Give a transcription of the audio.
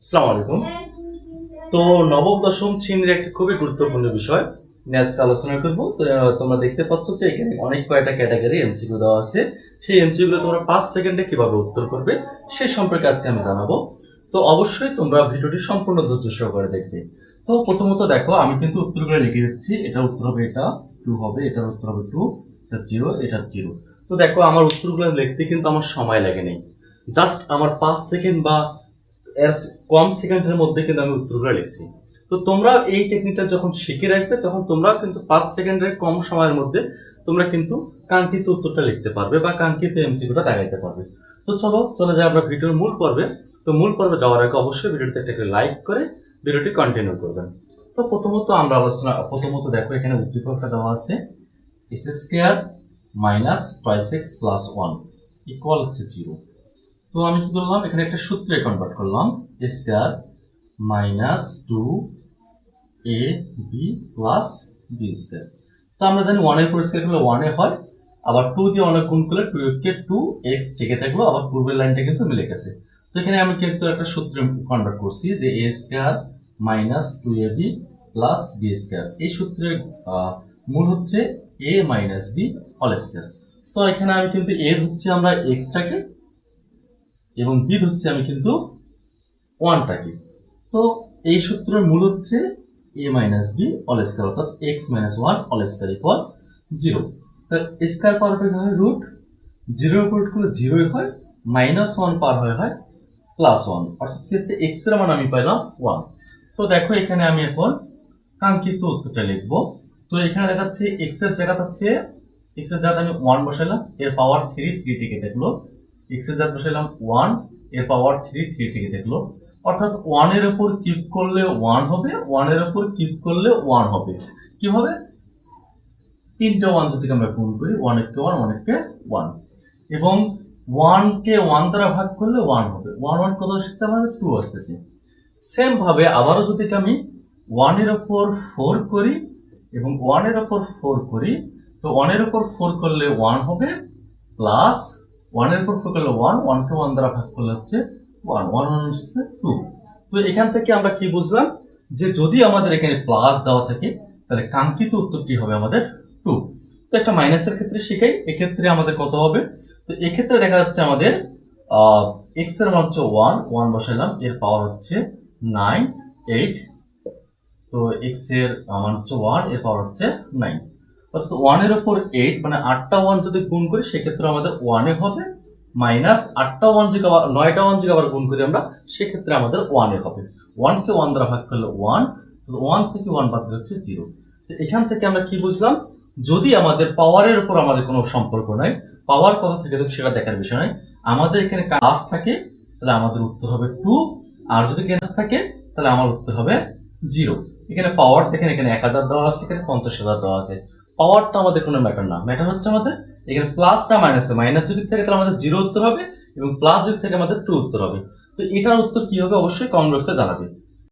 আসসালামু আলাইকুম। তো নবম দশম শ্রেণীর একটি খুবই গুরুত্বপূর্ণ বিষয় নিয়ে আজকে আলোচনা করব। তো তোমরা দেখতে পাচ্ছ যে এখানে অনেক কয়টা ক্যাটাগরি এমসিকিউ দেওয়া আছে। সেই এমসিকিউগুলো তোমরা 5 সেকেন্ডে কিভাবে উত্তর করবে সেই সম্পর্কে আজকে আমি জানাবো। তো অবশ্যই তোমরা ভিডিওটি সম্পূর্ণ ধৈর্য সহকারে দেখবে। তো প্রথমত দেখো, আমি কিন্তু উত্তরগুলো লিখে দিচ্ছি। এটার উত্তর হবে এটা 2 হবে, এটার উত্তর হবে 2, এটা 0, এটা 0। তো দেখো, আমার উত্তরগুলো লিখতে কিন্তু আমার সময় লাগে নেই। জাস্ট আমার 5 সেকেন্ড বা এর কম সেকেন্ডের মধ্যে কিন্তু আমি উত্তরগুলো লিখছি। তো তোমরা এই টেকনিকটা যখন শিখে রাখবে, তখন তোমরা কিন্তু 5 সেকেন্ডের কম সময়ের মধ্যে তোমরা কিন্তু কাঙ্ক্ষিত উত্তরটা লিখতে পারবে বা কাঙ্ক্ষিত এমসিকিউটা দেখাইতে পারবে। তো চলে যাই আমরা ভিডিওর মূল পর্বে। তো মূল পর্বে যাওয়ার আগে অবশ্যই ভিডিওতে একটা লাইক করে ভিডিওটি কন্টিনিউ করবেন। তো প্রথমত দেখো, এখানে উদ্দীপকটা দেওয়া আছে x square minus toys x plus 1 equal হচ্ছে 0। তো আমি কি করলাম, এখানে একটা সূত্রে কনভার্ট করলাম, a square minus 2ab plus b square. তো আমরা জানি 1 এর পর স্কয়ার করলে 1 এ হয়, আবার 2 দিয়ে অনেক গুণ করলে 2x টিকে থাকলো, আবার পূর্বের লাইনটা কিন্তু মিলে গেছে। তো এখানে আমি কিন্তু একটা সূত্রে কনভার্ট করছি যে a square minus 2ab plus b square. এই সূত্রের মূল হচ্ছে a minus b whole square. তো এখানে আমি কিন্তু এ হচ্ছে আমরা এক্সটাকে এবং বি ধরছি আমি কিন্তু 1টাকে। তো এই সূত্রের মূল হচ্ছে a minus B whole square, অর্থাৎ x minus 1 whole square equal 0। তো স্কয়ার পাওয়ার পেয়ে হয় রুট, 0 এর উপর রুট করলে 0 হয়, মাইনাস 1 পার হয় প্লাস 1, অর্থাৎ কি হচ্ছে x এর মান আমি পাইলাম 1। তো দেখো, এখানে আমি এখন কাঙ্ক্ষিত উত্তরটা লিখবো। তো এখানে দেখাচ্ছে x এর জায়গাতে আমি 1 বসাইলাম, এর পাওয়ার 3 টিকে থাকলো। x এর জায়গায় বসাইলাম 1, এর পাওয়ার 3 টিকে থাকলো। অর্থাৎ 1 এর উপর কিউব করলে 1 হবে, 1 এর উপর কিউব করলে 1 হবে। কি হবে? তিনটা 1 যদি আমরা গুণ করি, 1 কে 1, 1 কে 1, এবং 1 কে 1 দ্বারা ভাগ করলে 1 হবে। 1 1 কত আসছে? আমাদের 2 আসতেছে। সেম ভাবে আবারও যদি আমি 1 এর উপর 4 করি এবং 1 এর উপর 4 করি, তো 1 এর উপর 4 করলে 1 হবে, প্লাস 1 এর উপর 4 করলে 1, 1 কে 1 দ্বারা ভাগ করলে হচ্ছে 1, 1 হচ্ছে 2। তো এখান থেকে আমরা কি বুঝলাম, যে যদি আমাদের এখানে প্লাস দেওয়া থাকে তাহলে কাঙ্ক্ষিত উত্তরটি হবে আমাদের 2। তো একটা মাইনাসের ক্ষেত্রে শিখাই, এক্ষেত্রে আমাদের কত হবে? তো এক্ষেত্রে দেখা যাচ্ছে আমাদের এক্স এর মান হচ্ছে 1, 1 বসাইলাম, এর পাওয়ার হচ্ছে 9, 8। তো এক্স এর মান হচ্ছে 1, এর পাওয়ার হচ্ছে 9, অর্থাৎ 1 এর উপর 8 মানে 8টা 1 যদি গুণ করি সেক্ষেত্রে আমাদের 1 এ হবে, মাইনাস 8টা 1 যদি 9টা 1 যদি আবার গুণ করি আমরা, সেক্ষেত্রে আমাদের 1 এ হবে। 1 কে 1 দ্বারা ভাগ করলে 1, তো 1 থেকে 1 বাদ দিলে হচ্ছে 0। তো এখান থেকে আমরা কি বুঝলাম, যদি আমাদের পাওয়ারের উপর আমাদের কোনো সম্পর্ক নাই, পাওয়ার কত থেকে সেটা দেখার বিষয় নয়, আমাদের এখানে কাজ থাকে তাহলে আমাদের উত্তর হবে 2, আর যদি কাজ থাকে তাহলে আমার উত্তর হবে 0। এখানে পাওয়ার দেখেন, এখানে 1000 দেওয়া আছে, এখানে 50,000 দেওয়া আছে। পাওয়ারটা আমাদের কোনো ম্যাটার না, ম্যাটার হচ্ছে আমাদের এখানে প্লাসটা মাইনাসে, মাইনাস যদি থাকে তাহলে আমাদের 0 উত্তর হবে, এবং প্লাস যদি থাকে আমাদের 2 উত্তর হবে। তো এটার উত্তর কি হবে অবশ্যই কমেন্ট বক্সে জানাবে।